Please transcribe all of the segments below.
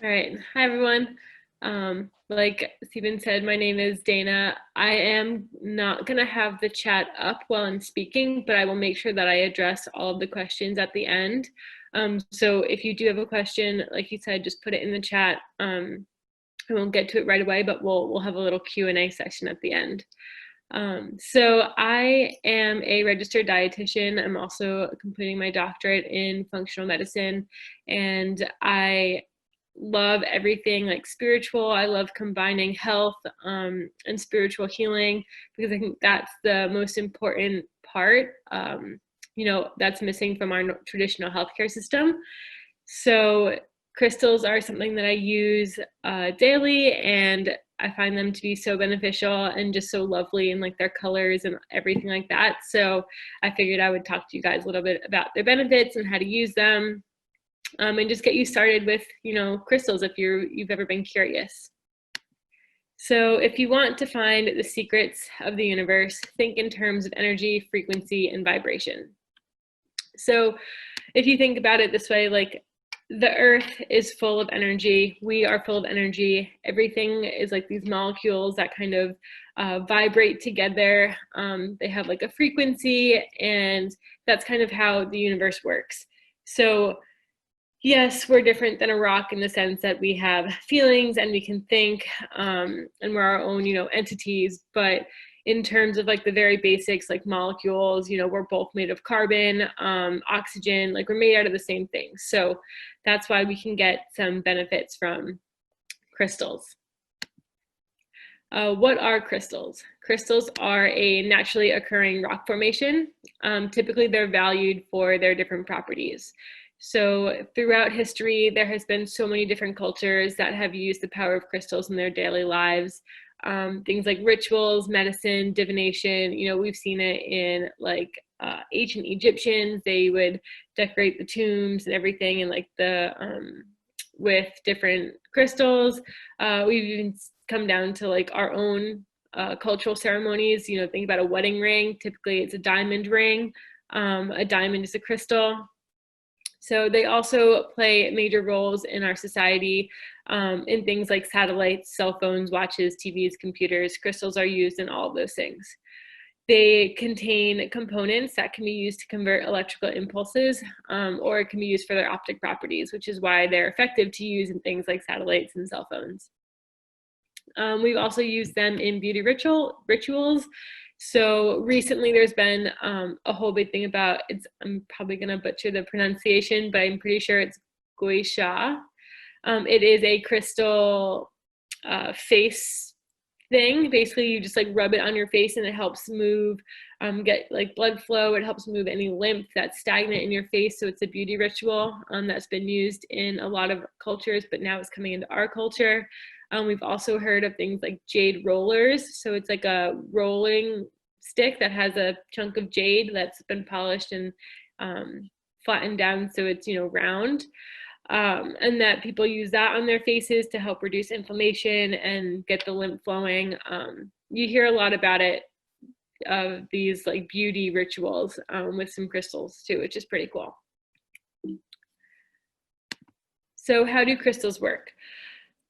All right. Hi, everyone. Like Stephen said, my name is Dana. I am not going to have the chat up while I'm speaking, but I will make sure that I address all of the questions at the end. So if you do have a question, like you said, just put it in the chat. I won't get to it right away, but we'll have a little Q&A session at the end. So I am a registered dietitian. I'm also completing my doctorate in functional medicine, and I love everything like spiritual. I love combining health and spiritual healing because I think that's the most important part, that's missing from our traditional healthcare system. So crystals are something that I use daily, and I find them to be so beneficial and just so lovely, and like their colors and everything like that. So I figured I would talk to you guys a little bit about their benefits and how to use them, and just get you started with, crystals if you've ever been curious. So if you want to find the secrets of the universe, think in terms of energy, frequency, and vibration. So if you think about it this way, like the earth is full of energy. We are full of energy. Everything is like these molecules that kind of vibrate together. They have like a frequency, and that's kind of how the universe works. So yes, we're different than a rock in the sense that we have feelings and we can think, and we're our own, entities. But in terms of like the very basics, like molecules, we're both made of carbon, oxygen, like we're made out of the same thing. So that's why we can get some benefits from crystals. What are crystals? Crystals are a naturally occurring rock formation. Typically, they're valued for their different properties. So throughout history, there has been so many different cultures that have used the power of crystals in their daily lives. Things like rituals, medicine, divination, we've seen it in like ancient Egyptians. They would decorate the tombs and everything and like with different crystals. We've even come down to like our own cultural ceremonies. Think about a wedding ring. Typically it's a diamond ring. A diamond is a crystal. So they also play major roles in our society in things like satellites, cell phones, watches, TVs, computers. Crystals are used in all of those things. They contain components that can be used to convert electrical impulses, or it can be used for their optic properties, which is why they're effective to use in things like satellites and cell phones. We've also used them in beauty rituals. So recently there's been a whole big thing about, I'm probably going to butcher the pronunciation, but I'm pretty sure it's gui sha. It is a crystal face thing. Basically, you just like rub it on your face and it helps move, get like blood flow. It helps move any lymph that's stagnant in your face. So it's a beauty ritual that's been used in a lot of cultures, but now it's coming into our culture. We've also heard of things like jade rollers. So it's like a rolling stick that has a chunk of jade that's been polished and flattened down so it's, round. And that people use that on their faces to help reduce inflammation and get the lymph flowing. You hear a lot about it, these like beauty rituals with some crystals too, which is pretty cool. So how do crystals work?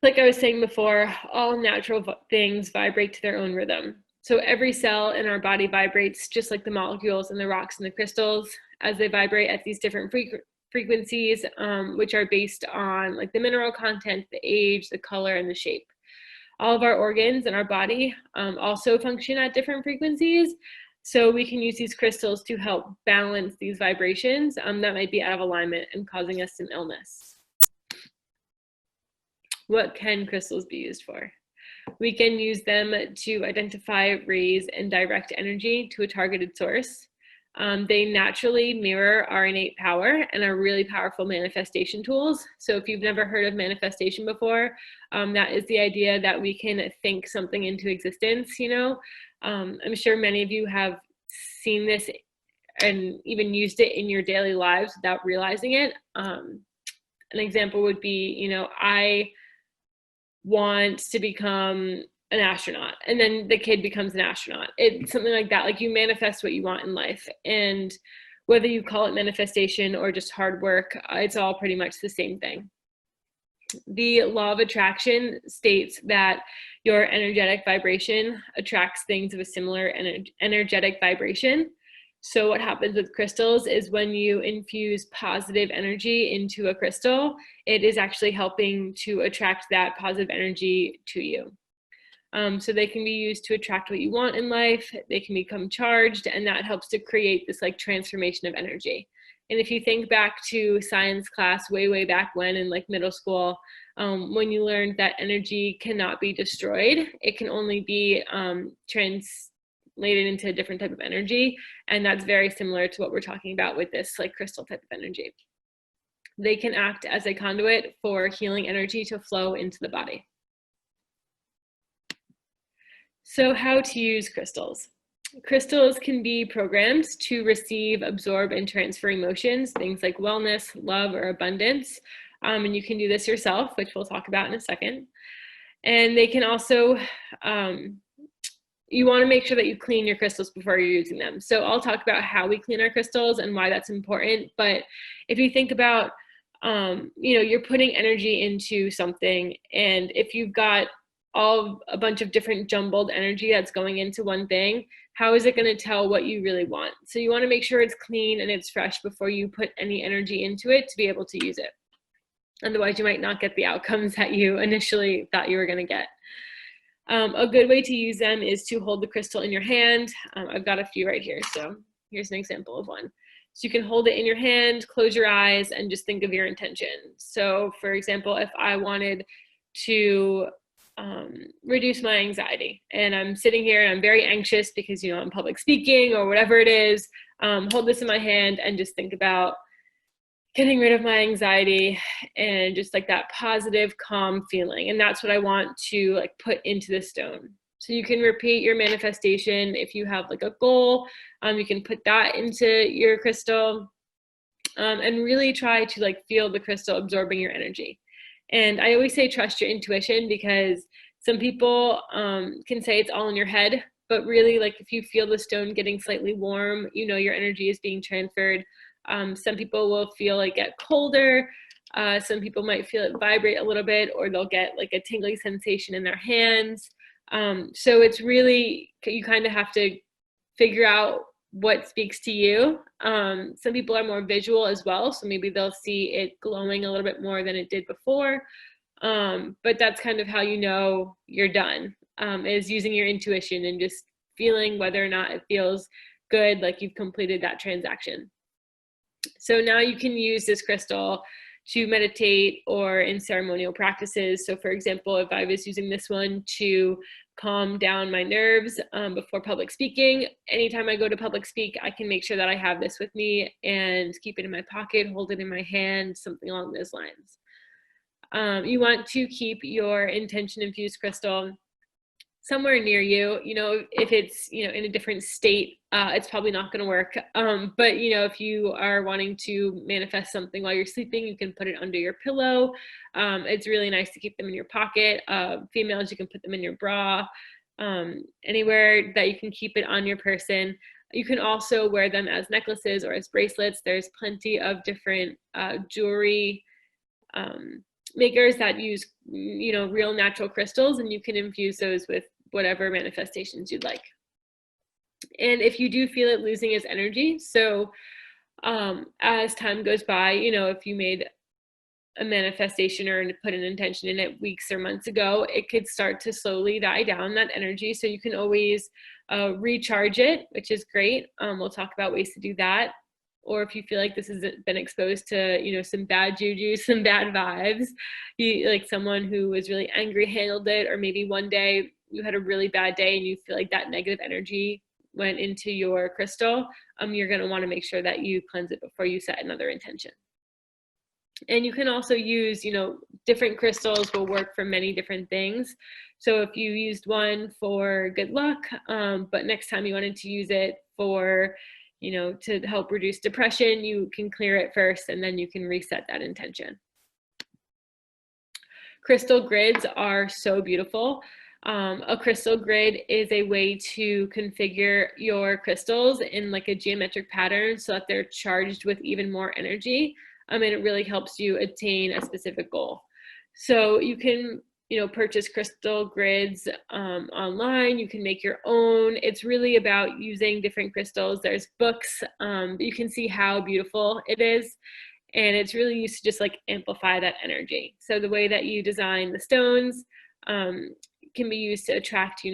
Like I was saying before, all natural things vibrate to their own rhythm. So every cell in our body vibrates just like the molecules and the rocks and the crystals as they vibrate at these different frequencies, which are based on like the mineral content, the age, the color, and the shape. All of our organs in our body also function at different frequencies. So we can use these crystals to help balance these vibrations that might be out of alignment and causing us some illness. What can crystals be used for? We can use them to identify, raise, and direct energy to a targeted source. They naturally mirror our innate power and are really powerful manifestation tools. So if you've never heard of manifestation before, that is the idea that we can think something into existence. I'm sure many of you have seen this and even used it in your daily lives without realizing it. An example would be, I want to become an astronaut, and then the kid becomes an astronaut. It's something like that. Like you manifest what you want in life, and whether you call it manifestation or just hard work, it's all pretty much the same thing. The law of attraction states that your energetic vibration attracts things of a similar energetic vibration. So what happens with crystals is when you infuse positive energy into a crystal, it is actually helping to attract that positive energy to you. So they can be used to attract what you want in life. They can become charged, and that helps to create this like transformation of energy. And if you think back to science class way back when in like middle school, when you learned that energy cannot be destroyed, it can only be translated into a different type of energy. And that's very similar to what we're talking about with this like crystal type of energy. They can act as a conduit for healing energy to flow into the body. So how to use crystals. Crystals can be programmed to receive, absorb, and transfer emotions, things like wellness, love, or abundance. And you can do this yourself, which we'll talk about in a second. And they can also, you want to make sure that you clean your crystals before you're using them. So I'll talk about how we clean our crystals and why that's important. But if you think about, you're putting energy into something, and if you've got a bunch of different jumbled energy that's going into one thing, how is it going to tell what you really want? So you want to make sure it's clean and it's fresh before you put any energy into it to be able to use it. Otherwise, you might not get the outcomes that you initially thought you were going to get. A good way to use them is to hold the crystal in your hand. I've got a few right here. So here's an example of one. So you can hold it in your hand, close your eyes, and just think of your intention. So for example, if I wanted to reduce my anxiety, and I'm sitting here and I'm very anxious because, I'm public speaking or whatever it is, hold this in my hand and just think about getting rid of my anxiety and just like that positive, calm feeling. And that's what I want to like put into the stone. So you can repeat your manifestation. If you have like a goal, you can put that into your crystal, and really try to like feel the crystal absorbing your energy. And I always say trust your intuition, because some people can say it's all in your head, but really like if you feel the stone getting slightly warm, your energy is being transferred. Some people will feel like get colder. Some people might feel it vibrate a little bit, or they'll get like a tingly sensation in their hands. So it's really, you kind of have to figure out what speaks to you. Some people are more visual as well, so maybe they'll see it glowing a little bit more than it did before. But that's kind of how you're done, is using your intuition and just feeling whether or not it feels good, like you've completed that transaction. So now you can use this crystal to meditate or in ceremonial practices. So for example, if I was using this one to calm down my nerves before public speaking, anytime I go to public speak, I can make sure that I have this with me and keep it in my pocket, hold it in my hand, something along those lines. You want to keep your intention infused crystal somewhere near you. If it's in a different state, it's probably not going to work, but if you are wanting to manifest something while you're sleeping, you can put it under your pillow. It's really nice to keep them in your pocket. Females, you can put them in your bra, anywhere that you can keep it on your person. You can also wear them as necklaces or as bracelets. There's plenty of different jewelry makers that use real natural crystals, and you can infuse those with whatever manifestations you'd like. And if you do feel it losing its energy, so as time goes by, if you made a manifestation or put an intention in it weeks or months ago, it could start to slowly die down, that energy. So you can always recharge it, which is great. We'll talk about ways to do that. Or if you feel like this has been exposed to, some bad juju, some bad vibes, like someone who was really angry handled it, or maybe one day you had a really bad day and you feel like that negative energy went into your crystal, you're going to want to make sure that you cleanse it before you set another intention. And you can also use, different crystals will work for many different things. So if you used one for good luck, but next time you wanted to use it for, to help reduce depression, you can clear it first and then you can reset that intention. Crystal grids are so beautiful. A crystal grid is a way to configure your crystals in like a geometric pattern so that they're charged with even more energy. And it really helps you attain a specific goal. So you can, purchase crystal grids online. You can make your own. It's really about using different crystals. There's books. You can see how beautiful it is. And it's really used to just like amplify that energy. So the way that you design the stones can be used to attract,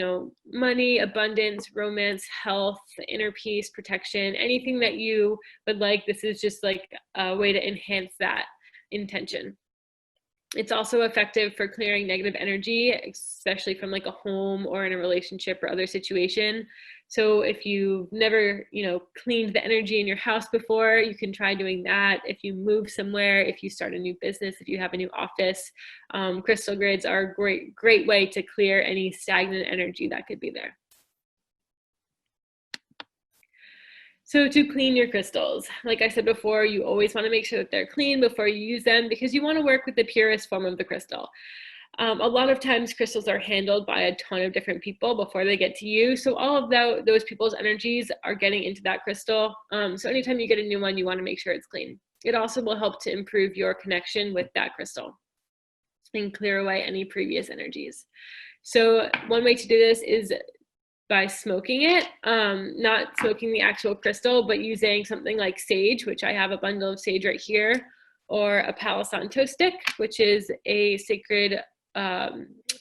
money, abundance, romance, health, inner peace, protection, anything that you would like. This is just like a way to enhance that intention. It's also effective for clearing negative energy, especially from like a home or in a relationship or other situation. So if you've never, cleaned the energy in your house before, you can try doing that. If you move somewhere, if you start a new business, if you have a new office, crystal grids are a great way to clear any stagnant energy that could be there. So to clean your crystals, like I said before, you always want to make sure that they're clean before you use them, because you want to work with the purest form of the crystal. A lot of times crystals are handled by a ton of different people before they get to you. So all of those people's energies are getting into that crystal. So anytime you get a new one, you want to make sure it's clean. It also will help to improve your connection with that crystal and clear away any previous energies. So one way to do this is by smoking it, not smoking the actual crystal, but using something like sage, which I have a bundle of sage right here, or a Palo Santo stick, which is a sacred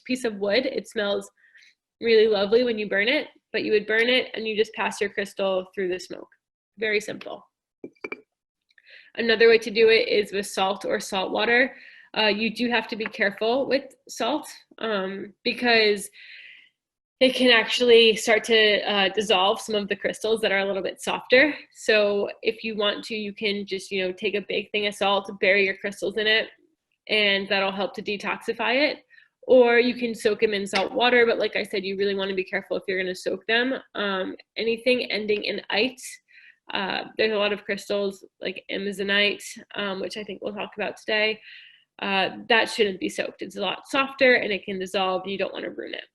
piece of wood. It smells really lovely when you burn it, but you would burn it and you just pass your crystal through the smoke. Very simple. Another way to do it is with salt or salt water. You do have to be careful with salt because it can actually start to dissolve some of the crystals that are a little bit softer. So if you want to, you can just, take a big thing of salt, bury your crystals in it, and that'll help to detoxify it. Or you can soak them in salt water, but like I said, you really want to be careful if you're going to soak them. Anything ending in ite, there's a lot of crystals like amazonite, which I think we'll talk about today. That shouldn't be soaked. It's a lot softer and it can dissolve. You don't want to ruin it.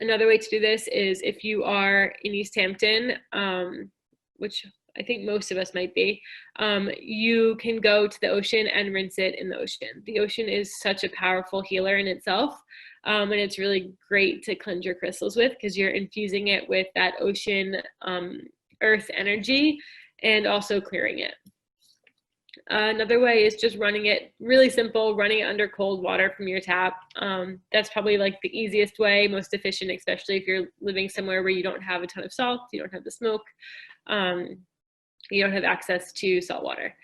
Another way to do this is if you are in East Hampton, which I think most of us might be, you can go to the ocean and rinse it in the ocean. The ocean is such a powerful healer in itself, and it's really great to cleanse your crystals with, because you're infusing it with that ocean earth energy and also clearing it. Another way is just running it, really simple, running it under cold water from your tap. That's probably like the easiest way, most efficient, especially if you're living somewhere where you don't have a ton of salt, you don't have the smoke, you don't have access to salt water.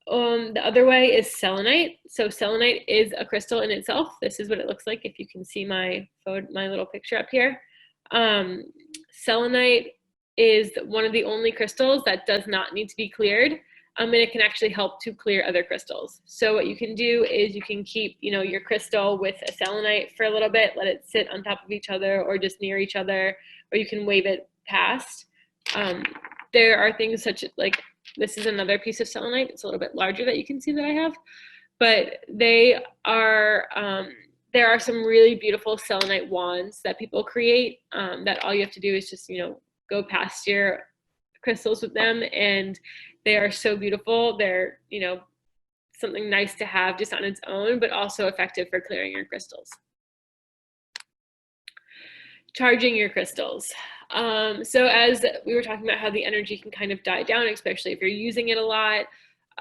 The other way is selenite. So selenite is a crystal in itself. This is what it looks like if you can see my little picture up here. Selenite is one of the only crystals that does not need to be cleared. And it can actually help to clear other crystals. So what you can do is you can keep, your crystal with a selenite for a little bit, let it sit on top of each other or just near each other, or you can wave it past. There are things such as, like, this is another piece of selenite. It's a little bit larger that you can see that I have, but they are, there are some really beautiful selenite wands that people create, that all you have to do is just, go past your crystals with them, and they are so beautiful. They're, something nice to have just on its own, but also effective for clearing your crystals. Charging your crystals. So as we were talking about how the energy can kind of die down, especially if you're using it a lot.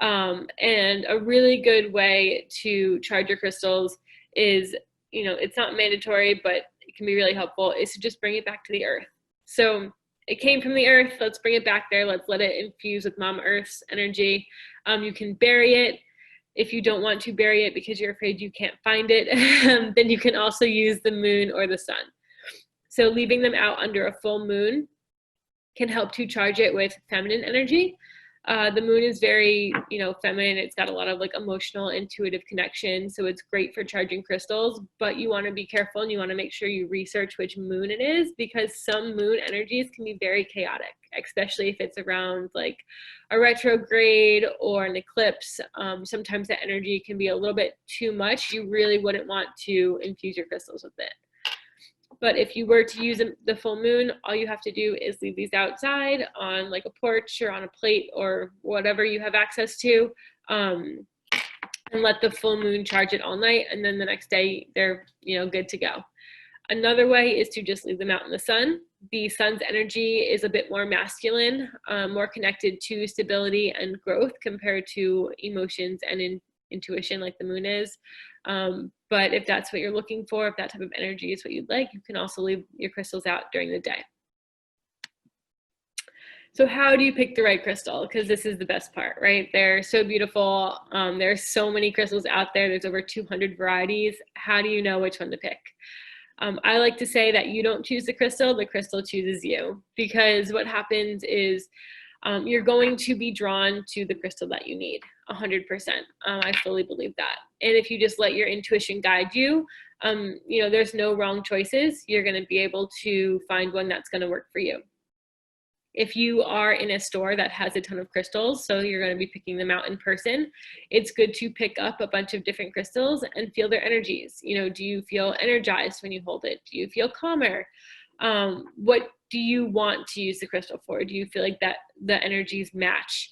And a really good way to charge your crystals is, it's not mandatory, but it can be really helpful, is to just bring it back to the earth. So it came from the earth, let's bring it back there. Let's let it infuse with Mom Earth's energy. You can bury it. If you don't want to bury it because you're afraid you can't find it, then you can also use the moon or the sun. So leaving them out under a full moon can help to charge it with feminine energy. The moon is very, feminine. It's got a lot of like emotional, intuitive connection. So it's great for charging crystals, but you want to be careful and you want to make sure you research which moon it is, because some moon energies can be very chaotic, especially if it's around like a retrograde or an eclipse. Sometimes that energy can be a little bit too much. You really wouldn't want to infuse your crystals with it. But if you were to use the full moon, all you have to do is leave these outside on like a porch or on a plate or whatever you have access to. and let the full moon charge it all night. And then the next day they're, good to go. Another way is to just leave them out in the sun. The sun's energy is a bit more masculine, more connected to stability and growth compared to emotions and intuition like the moon is. But if that's what you're looking for, if that type of energy is what you'd like, you can also leave your crystals out during the day. So how do you pick the right crystal? Because this is the best part, right? They're so beautiful. There's so many crystals out there. There's over 200 varieties. How do you know which one to pick? I like to say that you don't choose the crystal chooses you, because what happens is you're going to be drawn to the crystal that you need, 100%. I fully believe that. And if you just let your intuition guide you, there's no wrong choices. You're going to be able to find one that's going to work for you. If you are in a store that has a ton of crystals, so you're going to be picking them out in person, it's good to pick up a bunch of different crystals and feel their energies. Do you feel energized when you hold it? Do you feel calmer? What do you want to use the crystal for? Do you feel like that the energies match?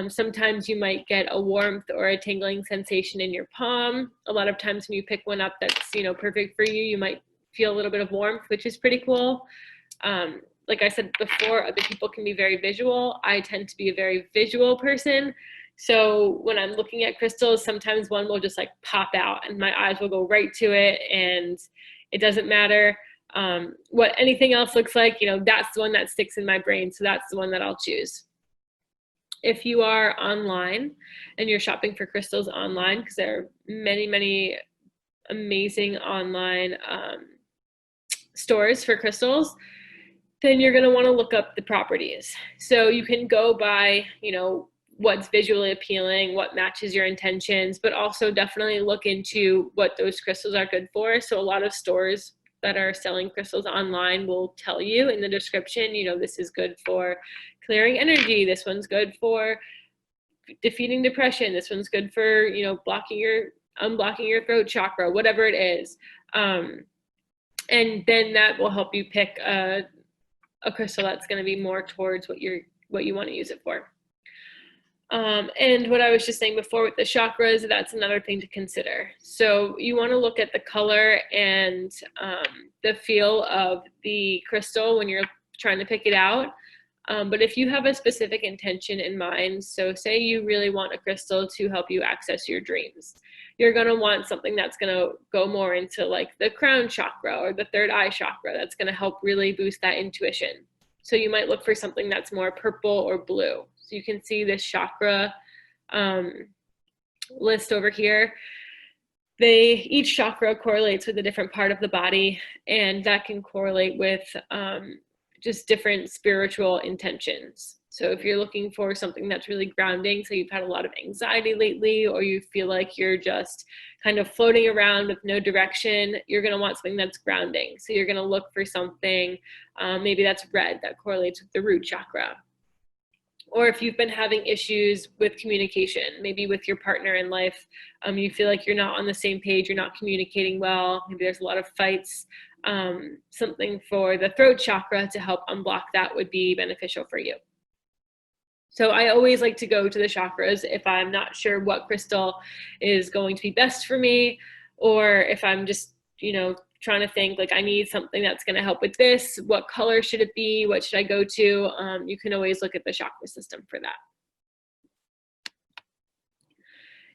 Sometimes you might get a warmth or a tingling sensation in your palm. A lot of times when you pick one up that's, perfect for you, you might feel a little bit of warmth, which is pretty cool. Like I said before, other people can be very visual. I tend to be a very visual person. So when I'm looking at crystals, sometimes one will just like pop out and my eyes will go right to it, and it doesn't matter what anything else looks like. That's the one that sticks in my brain. So that's the one that I'll choose. If you are online and you're shopping for crystals online, because there are many, many amazing online stores for crystals, then you're going to want to look up the properties. So you can go by, what's visually appealing, what matches your intentions, but also definitely look into what those crystals are good for. So a lot of stores that are selling crystals online will tell you in the description, this is good for clearing energy. This one's good for defeating depression. This one's good for, unblocking your throat chakra, whatever it is. And then that will help you pick a crystal that's going to be more towards what you want to use it for. And what I was just saying before with the chakras, that's another thing to consider. So you want to look at the color and the feel of the crystal when you're trying to pick it out. But if you have a specific intention in mind, so say you really want a crystal to help you access your dreams, you're going to want something that's going to go more into like the crown chakra or the third eye chakra. That's going to help really boost that intuition. So you might look for something that's more purple or blue. So you can see this chakra list over here. Each chakra correlates with a different part of the body, and that can correlate with just different spiritual intentions. So if you're looking for something that's really grounding, so you've had a lot of anxiety lately, or you feel like you're just kind of floating around with no direction, you're going to want something that's grounding. So you're going to look for something, maybe that's red, that correlates with the root chakra. Or if you've been having issues with communication, maybe with your partner in life, you feel like you're not on the same page, you're not communicating well, maybe there's a lot of fights, something for the throat chakra to help unblock that would be beneficial for you. So I always like to go to the chakras if I'm not sure what crystal is going to be best for me, or if I'm just, trying to think like I need something that's going to help with this. What color should it be? What should I go to? You can always look at the chakra system for that.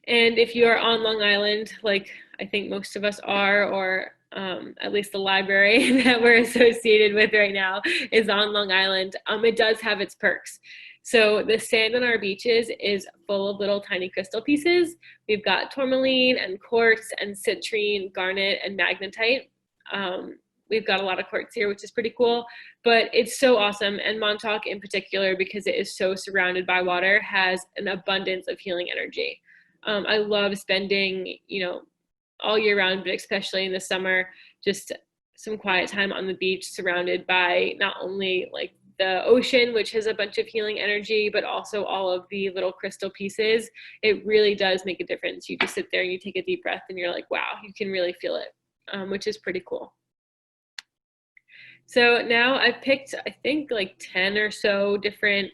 And if you are on Long Island, like I think most of us are, or at least the library that we're associated with right now is on Long Island, it does have its perks. So the sand on our beaches is full of little tiny crystal pieces. We've got tourmaline and quartz and citrine, garnet and magnetite. We've got a lot of quartz here, which is pretty cool, but it's so awesome. And Montauk in particular, because it is so surrounded by water, has an abundance of healing energy. I love spending, all year round, but especially in the summer, just some quiet time on the beach surrounded by not only like the ocean, which has a bunch of healing energy, but also all of the little crystal pieces. It really does make a difference. You just sit there and you take a deep breath and you're like, wow, you can really feel it, which is pretty cool. So now I've picked, I think like 10 or so different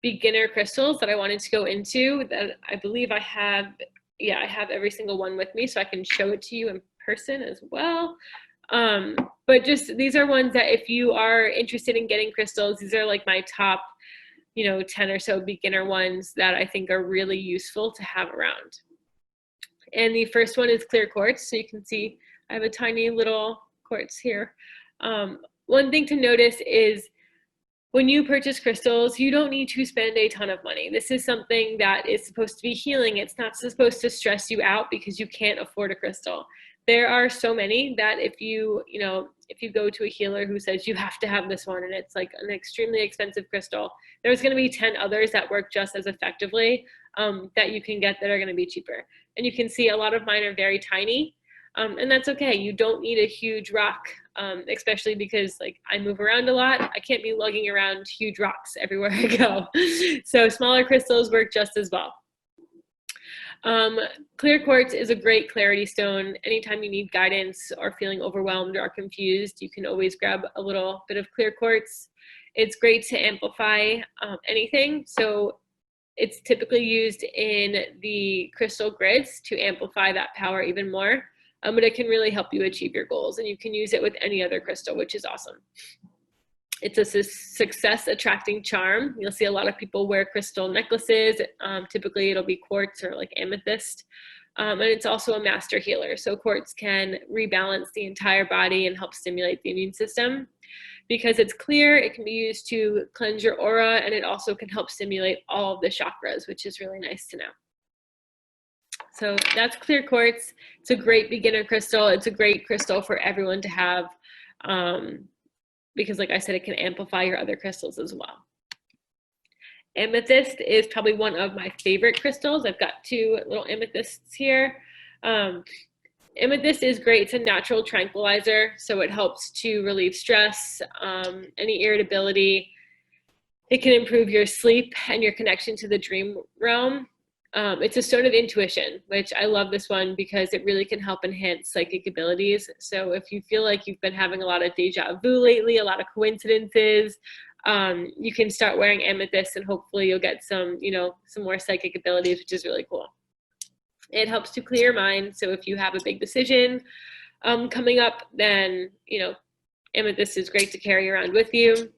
beginner crystals that I wanted to go into that I believe I have. Yeah, I have every single one with me, so I can show it to you in person as well. But just these are ones that if you are interested in getting crystals, these are like my top, 10 or so beginner ones that I think are really useful to have around. And the first one is clear quartz. So you can see I have a tiny little quartz here. One thing to notice is when you purchase crystals, you don't need to spend a ton of money. This is something that is supposed to be healing. It's not supposed to stress you out because you can't afford a crystal. There are so many that if you go to a healer who says you have to have this one and it's like an extremely expensive crystal, there's going to be 10 others that work just as effectively that you can get that are going to be cheaper. And you can see a lot of mine are very tiny. And that's okay. You don't need a huge rock, especially because like I move around a lot. I can't be lugging around huge rocks everywhere I go. So smaller crystals work just as well. Clear quartz is a great clarity stone. Anytime you need guidance or feeling overwhelmed or confused, you can always grab a little bit of clear quartz. It's great to amplify anything. So it's typically used in the crystal grids to amplify that power even more. But it can really help you achieve your goals, and you can use it with any other crystal, which is awesome. It's a success attracting charm. You'll see a lot of people wear crystal necklaces. Typically it'll be quartz or like amethyst. And it's also a master healer. So quartz can rebalance the entire body and help stimulate the immune system. Because it's clear, it can be used to cleanse your aura, and it also can help stimulate all of the chakras, which is really nice to know. So that's clear quartz. It's a great beginner crystal. It's a great crystal for everyone to have because like I said, it can amplify your other crystals as well. Amethyst is probably one of my favorite crystals. I've got two little amethysts here. Amethyst is great. It's a natural tranquilizer, so it helps to relieve stress, any irritability. It can improve your sleep and your connection to the dream realm. It's a stone of intuition, which I love this one because it really can help enhance psychic abilities. So if you feel like you've been having a lot of deja vu lately, a lot of coincidences, you can start wearing amethyst and hopefully you'll get some more psychic abilities, which is really cool. It helps to clear your mind. So if you have a big decision coming up, then, amethyst is great to carry around with you.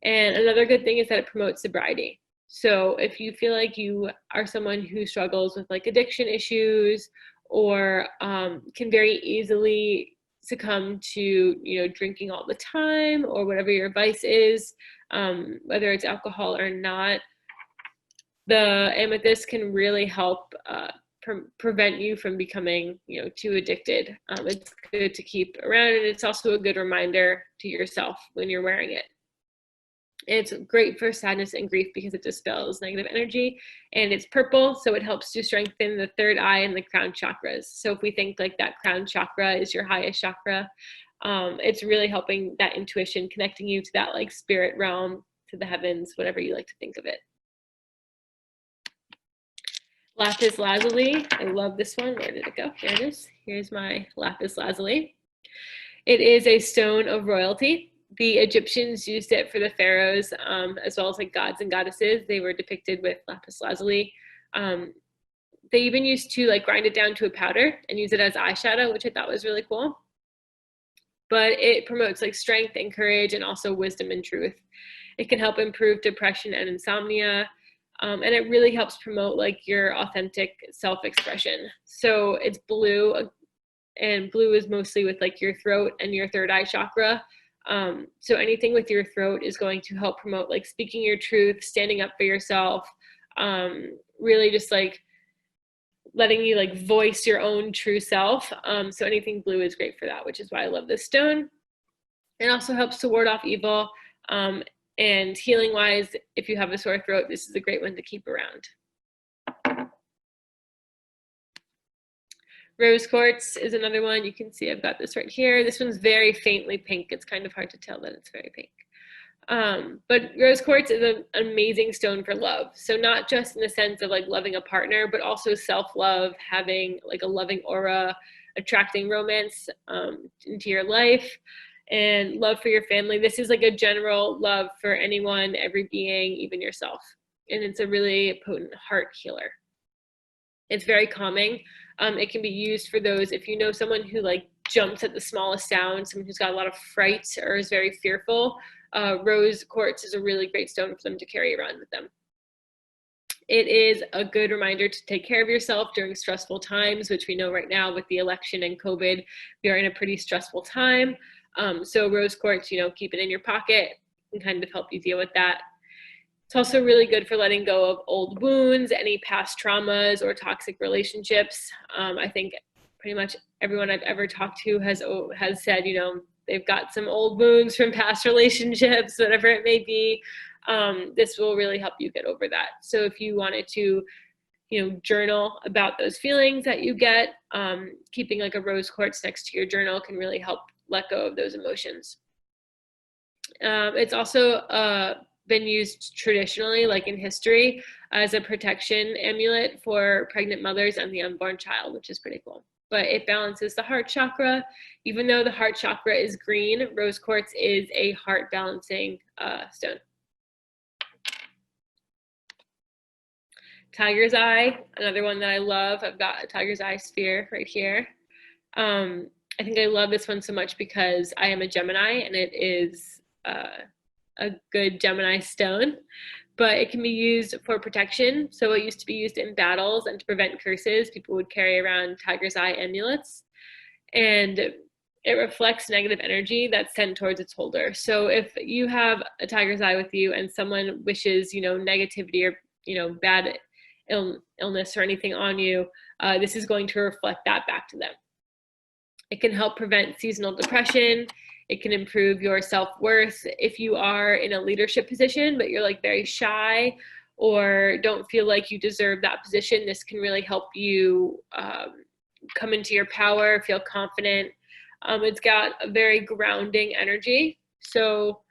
And another good thing is that it promotes sobriety. So if you feel like you are someone who struggles with like addiction issues or can very easily succumb to, drinking all the time or whatever your vice is, whether it's alcohol or not, the amethyst can really help prevent you from becoming, too addicted. It's good to keep around, and it's also a good reminder to yourself when you're wearing it. It's great for sadness and grief because it dispels negative energy, and it's purple, so it helps to strengthen the third eye and the crown chakras. So if we think like that crown chakra is your highest chakra, it's really helping that intuition, connecting you to that like spirit realm, to the heavens, whatever you like to think of it. Lapis lazuli, I love this one. Where did it go? There it is. Here's my lapis lazuli. It is a stone of royalty. The Egyptians used it for the pharaohs, as well as like gods and goddesses. They were depicted with lapis lazuli. They even used to like grind it down to a powder and use it as eyeshadow, which I thought was really cool. But it promotes like strength and courage and also wisdom and truth. It can help improve depression and insomnia. And it really helps promote like your authentic self-expression. So it's blue, and blue is mostly with like your throat and your third eye chakra. So anything with your throat is going to help promote like speaking your truth, standing up for yourself, really just like letting you like voice your own true self. So anything blue is great for that, which is why I love this stone. It also helps to ward off evil. And healing wise, if you have a sore throat, this is a great one to keep around. Rose quartz is another one. You can see I've got this right here. This one's very faintly pink. It's kind of hard to tell that it's very pink. But rose quartz is an amazing stone for love. So not just in the sense of like loving a partner, but also self-love, having like a loving aura, attracting romance into your life, and love for your family. This is like a general love for anyone, every being, even yourself. and it's a really potent heart healer. It's very calming. It can be used for those, if you know someone who like jumps at the smallest sound, someone who's got a lot of fright or is very fearful, rose quartz is a really great stone for them to carry around with them. It is a good reminder to take care of yourself during stressful times, which we know right now with the election and COVID, we are in a pretty stressful time. So rose quartz, keep it in your pocket and kind of help you deal with that. It's also really good for letting go of old wounds, any past traumas or toxic relationships. I think pretty much everyone I've ever talked to has said, they've got some old wounds from past relationships, whatever it may be. This will really help you get over that. So if you wanted to, journal about those feelings that you get, keeping like a rose quartz next to your journal can really help let go of those emotions. It's also been used traditionally, like in history, as a protection amulet for pregnant mothers and the unborn child, which is pretty cool. But it balances the heart chakra. Even though the heart chakra is green, rose quartz is a heart balancing stone. Tiger's eye, another one that I love. I've got a tiger's eye sphere right here. I think I love this one so much because I am a Gemini, and it is a good Gemini stone, but it can be used for protection. So it used to be used in battles, and to prevent curses, people would carry around tiger's eye amulets, and it reflects negative energy that's sent towards its holder. So if you have a tiger's eye with you and someone wishes, negativity or, bad illness or anything on you, this is going to reflect that back to them. It can help prevent seasonal depression. It can improve your self-worth. If you are in a leadership position, but you're like very shy or don't feel like you deserve that position, this can really help you come into your power, feel confident. It's got a very grounding energy. So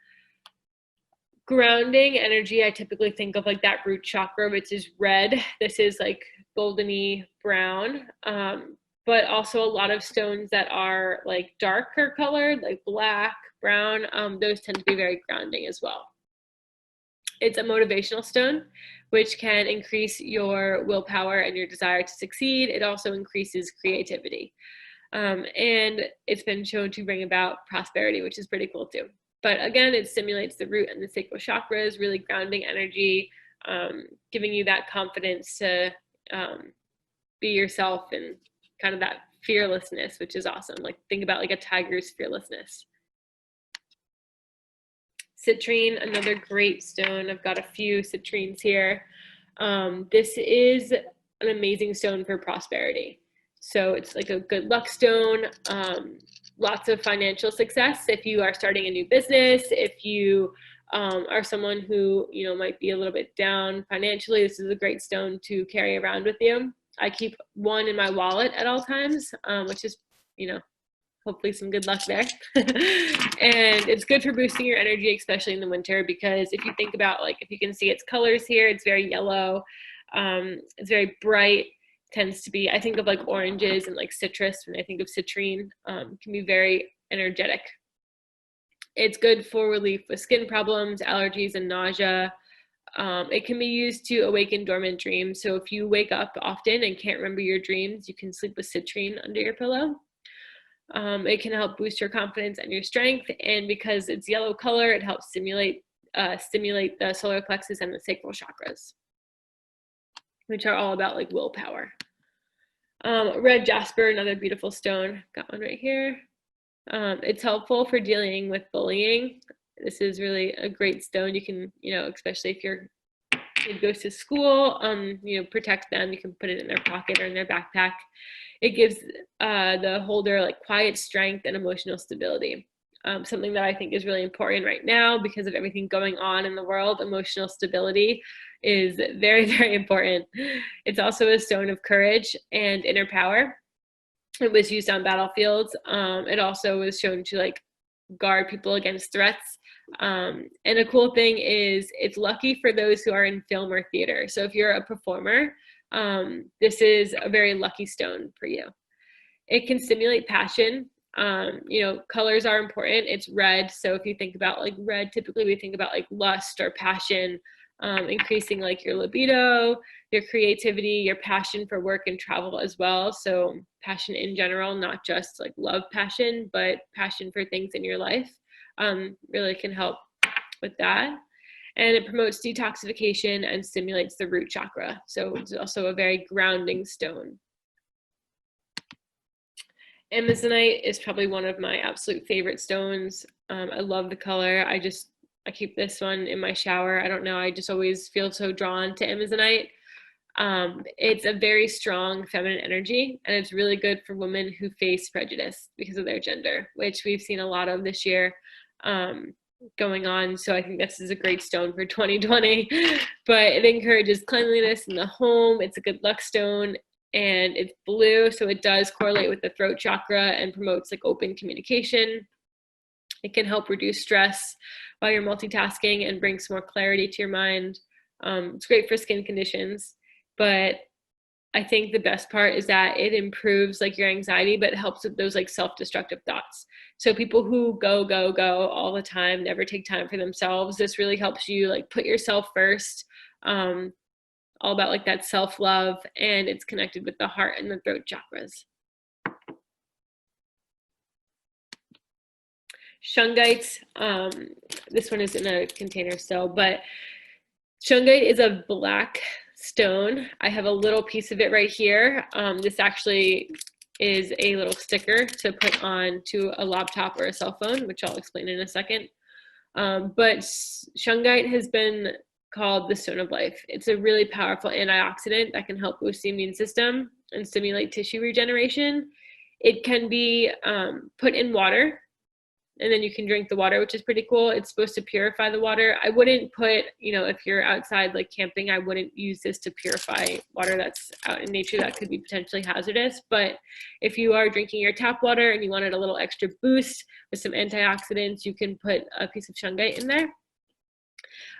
grounding energy, I typically think of like that root chakra, which is red. This is like goldeny brown. But also a lot of stones that are like darker colored, like black, brown, those tend to be very grounding as well. It's a motivational stone, which can increase your willpower and your desire to succeed. It also increases creativity. And it's been shown to bring about prosperity, which is pretty cool too. But again, it stimulates the root and the sacral chakras, really grounding energy, giving you that confidence to be yourself and kind of that fearlessness, which is awesome. Like think about like a tiger's fearlessness. Citrine, another great stone. I've got a few citrines here. This is an amazing stone for prosperity. So it's like a good luck stone, lots of financial success. If you are starting a new business, if you are someone who, might be a little bit down financially, this is a great stone to carry around with you. I keep one in my wallet at all times, which is, hopefully some good luck there. And it's good for boosting your energy, especially in the winter, because if you think about, like, if you can see its colors here, it's very yellow. It's very bright, tends to be, I think of like oranges and like citrus when I think of citrine, can be very energetic. It's good for relief with skin problems, allergies, and nausea. It can be used to awaken dormant dreams. So if you wake up often and can't remember your dreams, you can sleep with citrine under your pillow. It can help boost your confidence and your strength. And because it's yellow color, it helps stimulate the solar plexus and the sacral chakras, which are all about like willpower. Red Jasper, another beautiful stone. Got one right here. It's helpful for dealing with bullying. This is really a great stone. You can, especially if your kid goes to school, protect them. You can put it in their pocket or in their backpack. It gives the holder like quiet strength and emotional stability. Something that I think is really important right now because of everything going on in the world. Emotional stability is very, very important. It's also a stone of courage and inner power. It was used on battlefields. It also was shown to like guard people against threats. And a cool thing is it's lucky for those who are in film or theater. So if you're a performer, this is a very lucky stone for you. It can stimulate passion. Colors are important. It's red. So if you think about like red, typically we think about like lust or passion. increasing like your libido, your creativity, your passion for work and travel as well. So passion in general, not just like love passion, but passion for things in your life, really can help with that. And it promotes detoxification and stimulates the root chakra. So it's also a very grounding stone. Amazonite is probably one of my absolute favorite stones. I love the color. I keep this one in my shower. I don't know, I just always feel so drawn to Amazonite. It's a very strong feminine energy, and it's really good for women who face prejudice because of their gender, which we've seen a lot of this year going on. So I think this is a great stone for 2020, but it encourages cleanliness in the home. It's a good luck stone, and it's blue, so it does correlate with the throat chakra and promotes like open communication. It can help reduce stress while you're multitasking and bring some more clarity to your mind. It's great for skin conditions, but I think the best part is that it improves like your anxiety, but it helps with those like self-destructive thoughts. So people who go all the time, never take time for themselves, this really helps you like put yourself first, all about like that self-love, and it's connected with the heart and the throat chakras. Shungite, this one is in a container still, but Shungite is a black stone. I have a little piece of it right here. This actually is a little sticker to put on to a laptop or a cell phone, which I'll explain in a second. But Shungite has been called the stone of life. It's a really powerful antioxidant that can help boost the immune system and stimulate tissue regeneration. It can be put in water, and then you can drink the water, which is pretty cool. It's supposed to purify the water. I wouldn't put, if you're outside like camping, I wouldn't use this to purify water that's out in nature. That could be potentially hazardous. But if you are drinking your tap water and you wanted a little extra boost with some antioxidants, you can put a piece of Shungite in there.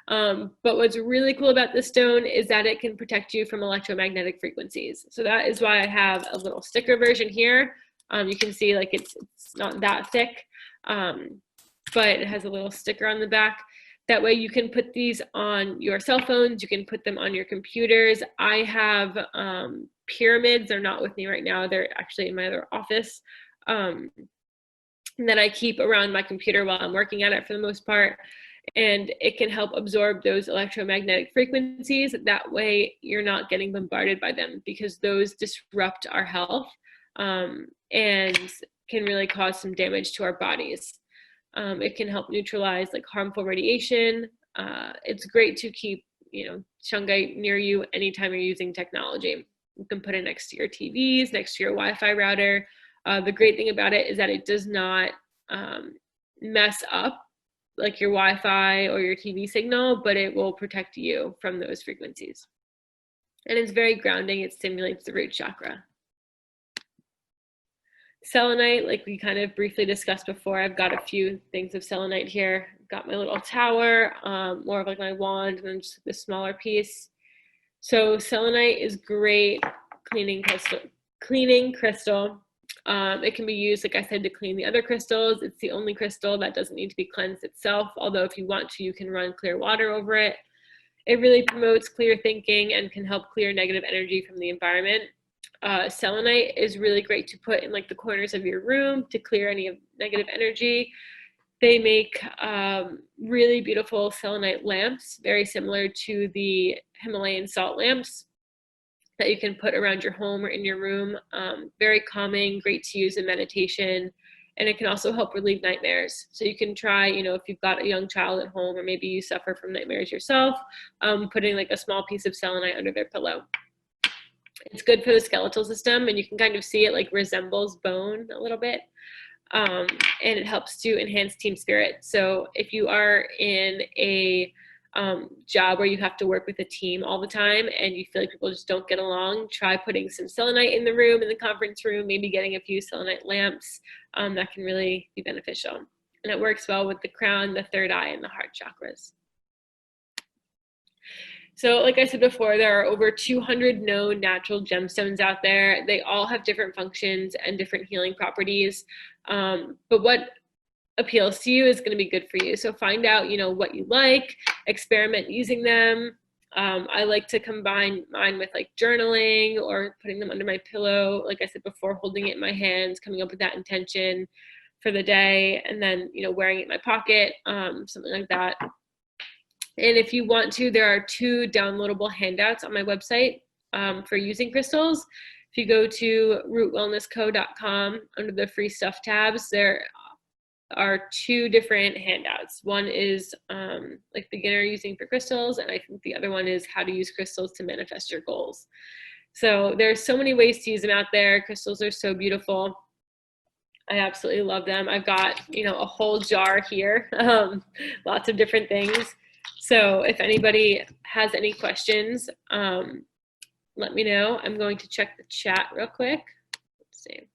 But what's really cool about this stone is that it can protect you from electromagnetic frequencies. So that is why I have a little sticker version here. You can see like it's not that thick, but it has a little sticker on the back. That way you can put these on your cell phones, you can put them on your computers. I have pyramids. They're not with me right now. They're actually in my other office. That I keep around my computer while I'm working at it for the most part. And it can help absorb those electromagnetic frequencies. That way you're not getting bombarded by them, because those disrupt our health and can really cause some damage to our bodies. It can help neutralize like harmful radiation. It's great to keep, Shungite near you anytime you're using technology. You can put it next to your TVs, next to your Wi-Fi router. The great thing about it is that it does not mess up like your Wi-Fi or your TV signal, but it will protect you from those frequencies. And it's very grounding. It stimulates the root chakra. Selenite, like we kind of briefly discussed before, I've got a few things of selenite here. I've got my little tower, more of like my wand, and then just this smaller piece. So selenite is great cleaning crystal. It can be used, like I said, to clean the other crystals. It's the only crystal that doesn't need to be cleansed itself, although if you want to, you can run clear water over it. It really promotes clear thinking and can help clear negative energy from the environment. Selenite is really great to put in like the corners of your room to clear any of negative energy. They make really beautiful selenite lamps, very similar to the Himalayan salt lamps that you can put around your home or in your room. Very calming, great to use in meditation, and it can also help relieve nightmares. So you can try, if you've got a young child at home, or maybe you suffer from nightmares yourself, putting like a small piece of selenite under their pillow. It's good for the skeletal system, and you can kind of see it like resembles bone a little bit. And it helps to enhance team spirit. So if you are in a job where you have to work with a team all the time and you feel like people just don't get along, try putting some selenite in the room, in the conference room, maybe getting a few selenite lamps. That can really be beneficial. And it works well with the crown, the third eye, and the heart chakras. So like I said before, there are over 200 known natural gemstones out there. They all have different functions and different healing properties. But what appeals to you is going to be good for you. So find out, you know, what you like, experiment using them. I like to combine mine with like journaling or putting them under my pillow. Like I said before, holding it in my hands, coming up with that intention for the day, and then, you know, wearing it in my pocket, something like that. And if you want to, there are 2 downloadable handouts on my website for using crystals. If you go to rootwellnessco.com under the free stuff tabs, there are 2 different handouts. One is like beginner using for crystals, and I think the other one is how to use crystals to manifest your goals. So there's so many ways to use them out there. Crystals are so beautiful. I absolutely love them. I've got, you know, a whole jar here, lots of different things. So if anybody has any questions, let me know. I'm going to check the chat real quick. Let's see.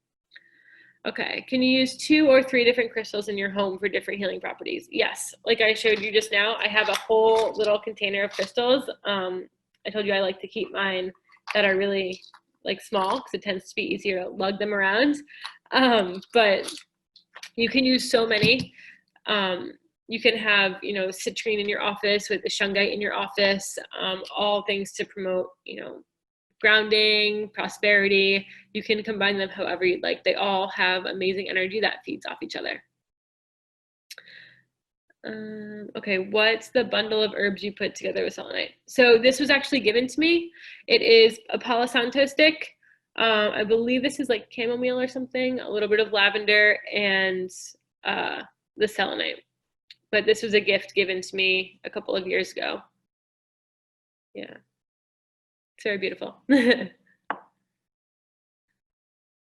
Okay, can you use 2 or 3 different crystals in your home for different healing properties? Yes, like I showed you just now, I have a whole little container of crystals. I told you I like to keep mine that are really like small because it tends to be easier to lug them around. But you can use so many. You can have, you know, citrine in your office with the shungite in your office, all things to promote, you know, grounding, prosperity. You can combine them however you'd like. They all have amazing energy that feeds off each other. Okay, what's the bundle of herbs you put together with selenite? So this was actually given to me. It is a Palo Santo stick. I believe this is like chamomile or something, a little bit of lavender, and the selenite. But this was a gift given to me a couple of years ago. Yeah. It's very beautiful.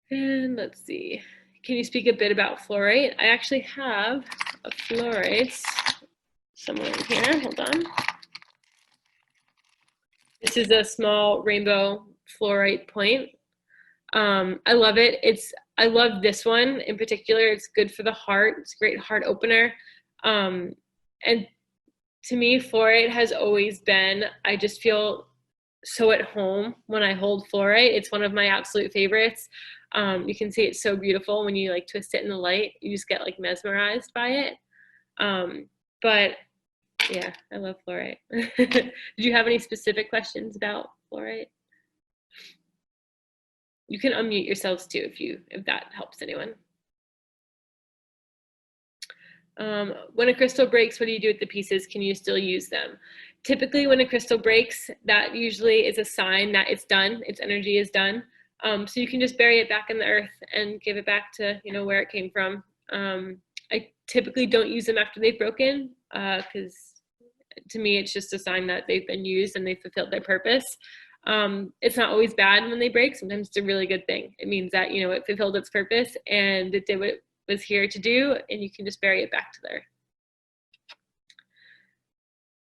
And let's see. Can you speak a bit about fluorite? I actually have a fluorite somewhere in here. Hold on. This is a small rainbow fluorite point. I love it. I love this one in particular. It's good for the heart. It's a great heart opener. And to me, fluorite has always been, I just feel so at home when I hold fluorite. It's one of my absolute favorites. You can see it's so beautiful when you like twist it in the light. You just get like mesmerized by it. But yeah, I love fluorite. Did you have any specific questions about fluorite? You can unmute yourselves too if that helps anyone. When a crystal breaks, what do you do with the pieces? Can you still use them? Typically, when a crystal breaks, that usually is a sign that it's done, its energy is done. So you can just bury it back in the earth and give it back to, you know, where it came from. I typically don't use them after they've broken because to me, it's just a sign that they've been used and they've fulfilled their purpose. It's not always bad when they break. Sometimes it's a really good thing. It means that, you know, it fulfilled its purpose and it did what it was here to do, and you can just bury it back to there.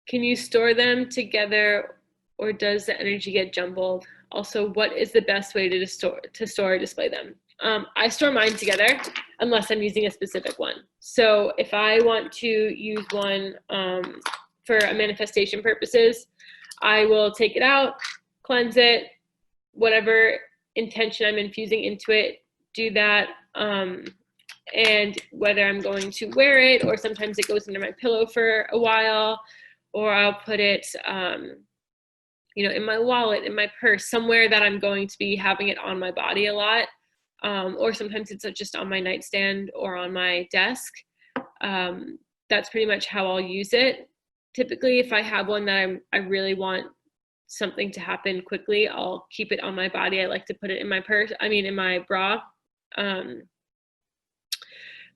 Can you store them together or does the energy get jumbled? Also, what is the best way to store or display them? I store mine together unless I'm using a specific one. So if I want to use one for a manifestation purposes, I will take it out, cleanse it, whatever intention I'm infusing into it, do that. And whether I'm going to wear it or sometimes it goes under my pillow for a while, or I'll put it, you know, in my wallet, in my purse, somewhere that I'm going to be having it on my body a lot. Or sometimes it's just on my nightstand or on my desk. That's pretty much how I'll use it. Typically, if I have one that I really want something to happen quickly, I'll keep it on my body. I like to put it in my purse, in my bra.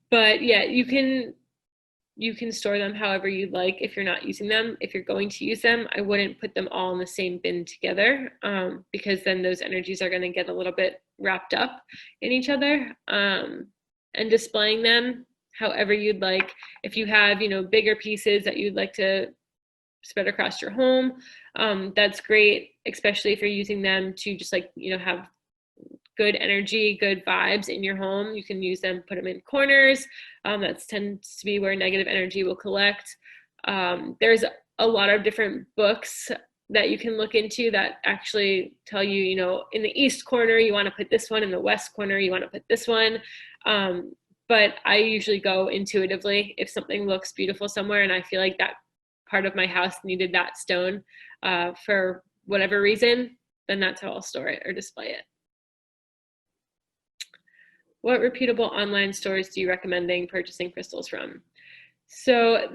But yeah, you can store them however you'd like if you're not using them. If you're going to use them, I wouldn't put them all in the same bin together because then those energies are going to get a little bit wrapped up in each other. And displaying them however you'd like. If you have, you know, bigger pieces that you'd like to spread across your home, that's great, especially if you're using them to just like, you know, have good energy, good vibes in your home. You can use them, put them in corners. That tends to be where negative energy will collect. There's a lot of different books that you can look into that actually tell you, you know, in the east corner, you want to put this one, in the west corner, you want to put this one. but I usually go intuitively. If something looks beautiful somewhere and I feel like that part of my house needed that stone for whatever reason, then that's how I'll store it or display it. What reputable online stores do you recommend purchasing crystals from? So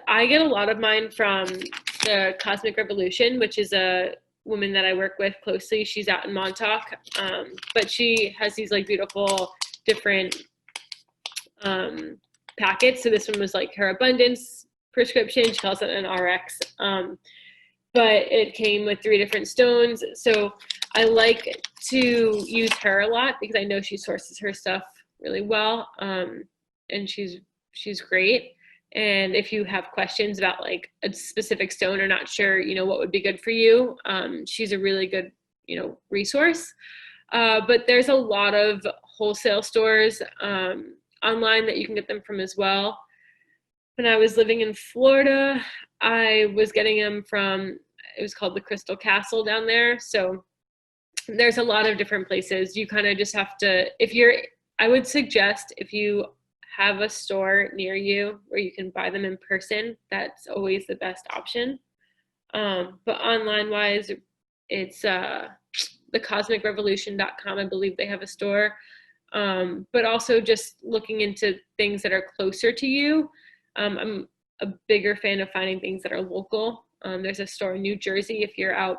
I get a lot of mine from the Cosmic Revolution, which is a woman that I work with closely. She's out in Montauk, but she has these like beautiful different packets. So this one was like her abundance prescription. She calls it an RX. But it came with 3 different stones. So I like to use her a lot because I know she sources her stuff really well. And she's great. And if you have questions about like a specific stone or not sure, what would be good for you, she's a really good, resource. But there's a lot of wholesale stores online that you can get them from as well. When I was living in Florida, I was getting them from, it was called the Crystal Castle down there. So there's a lot of different places. You kind of just have to, I would suggest if you have a store near you where you can buy them in person, that's always the best option. But online wise, it's the cosmicrevolution.com. I believe they have a store. But also just looking into things that are closer to you. I'm a bigger fan of finding things that are local. There's a store in New Jersey if you're out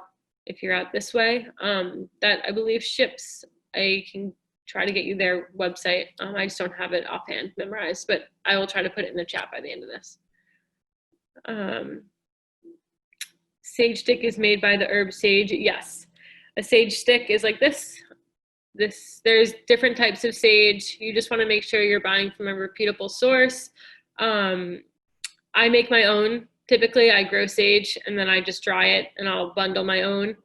this way, that I believe ships. I can try to get you their website. I just don't have it offhand memorized, but I will try to put it in the chat by the end of this. Sage stick is made by the herb sage. Yes, a sage stick is like this. There's different types of sage. You just want to make sure you're buying from a reputable source. I make my own. Typically, I grow sage and then I just dry it and I'll bundle my own.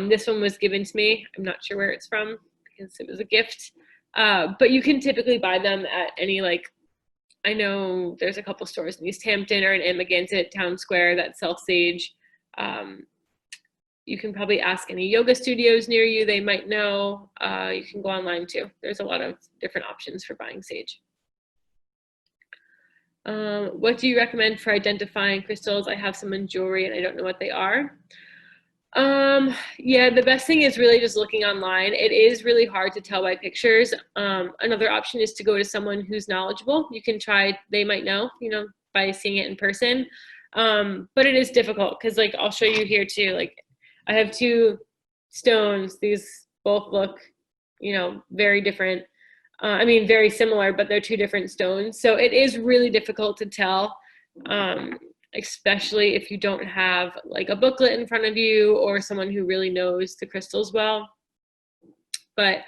This one was given to me. I'm not sure where it's from because it was a gift. But you can typically buy them at any, I know there's a couple stores in East Hampton or in Amagansett Town Square that sell sage. You can probably ask any yoga studios near you. They might know. You can go online too. There's a lot of different options for buying sage. What do you recommend for identifying crystals? I have some in jewelry and I don't know what they are. Yeah, the best thing is really just looking online. It is really hard to tell by pictures. Another option is to go to someone who's knowledgeable. You can try, they might know, by seeing it in person. But it is difficult because I'll show you here too. I have 2 stones. These both look, very different. I mean, very similar, but they're 2 different stones. So it is really difficult to tell, especially if you don't have a booklet in front of you or someone who really knows the crystals well. But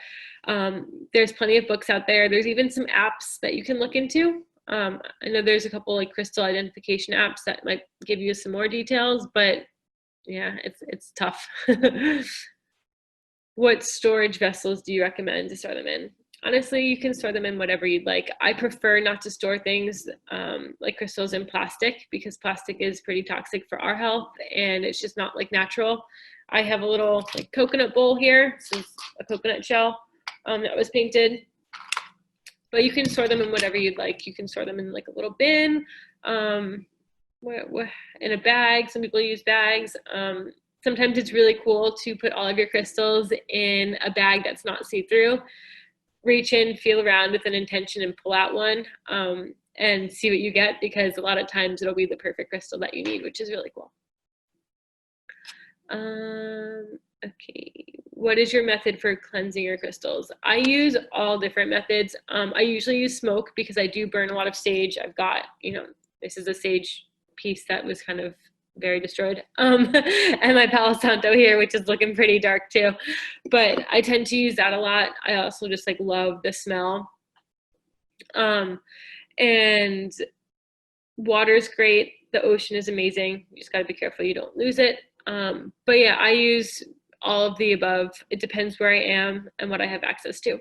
there's plenty of books out there. There's even some apps that you can look into. I know there's a couple crystal identification apps that might give you some more details, but yeah, it's tough. What storage vessels do you recommend to store them in? Honestly, you can store them in whatever you'd like. I prefer not to store things like crystals in plastic because plastic is pretty toxic for our health and it's just not natural. I have a little coconut bowl here. This is a coconut shell that was painted. But you can store them in whatever you'd like. You can store them in a little bin, in a bag. Some people use bags. Sometimes it's really cool to put all of your crystals in a bag that's not see-through. Reach in, feel around with an intention and pull out one and see what you get because a lot of times it'll be the perfect crystal that you need, which is really cool. Okay, what is your method for cleansing your crystals? I use all different methods. I usually use smoke because I do burn a lot of sage. I've got, this is a sage piece that was kind of very destroyed. And my Palo Santo here, which is looking pretty dark too. But I tend to use that a lot. I also just love the smell. And water's great. The ocean is amazing. You just gotta be careful you don't lose it. But yeah, I use all of the above. It depends where I am and what I have access to.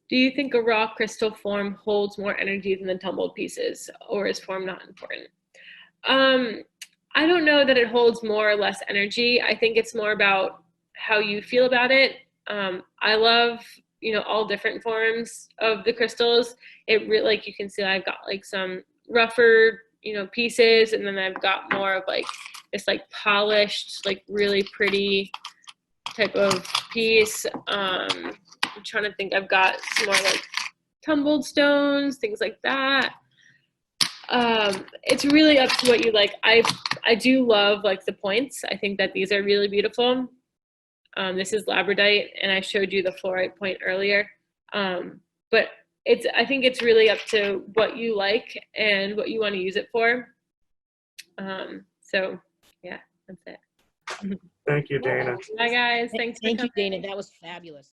Do you think a raw crystal form holds more energy than the tumbled pieces, or is form not important? I don't know that it holds more or less energy. I think it's more about how you feel about it. I love, you know, all different forms of the crystals. It really, like you can see, I've got like some rougher, you know, pieces, and then I've got more of like this like polished, like really pretty type of piece. I'm trying to think, I've got some more like tumbled stones, things like that. It's really up to what you like. I do love like the points. I think that these are really beautiful. This is labradite, and I showed you the fluorite point earlier. But I think it's really up to what you like and what you want to use it for. So yeah, that's it. Thank you, Dana. Bye guys. Thanks for Thank you, coming. Dana. That was fabulous.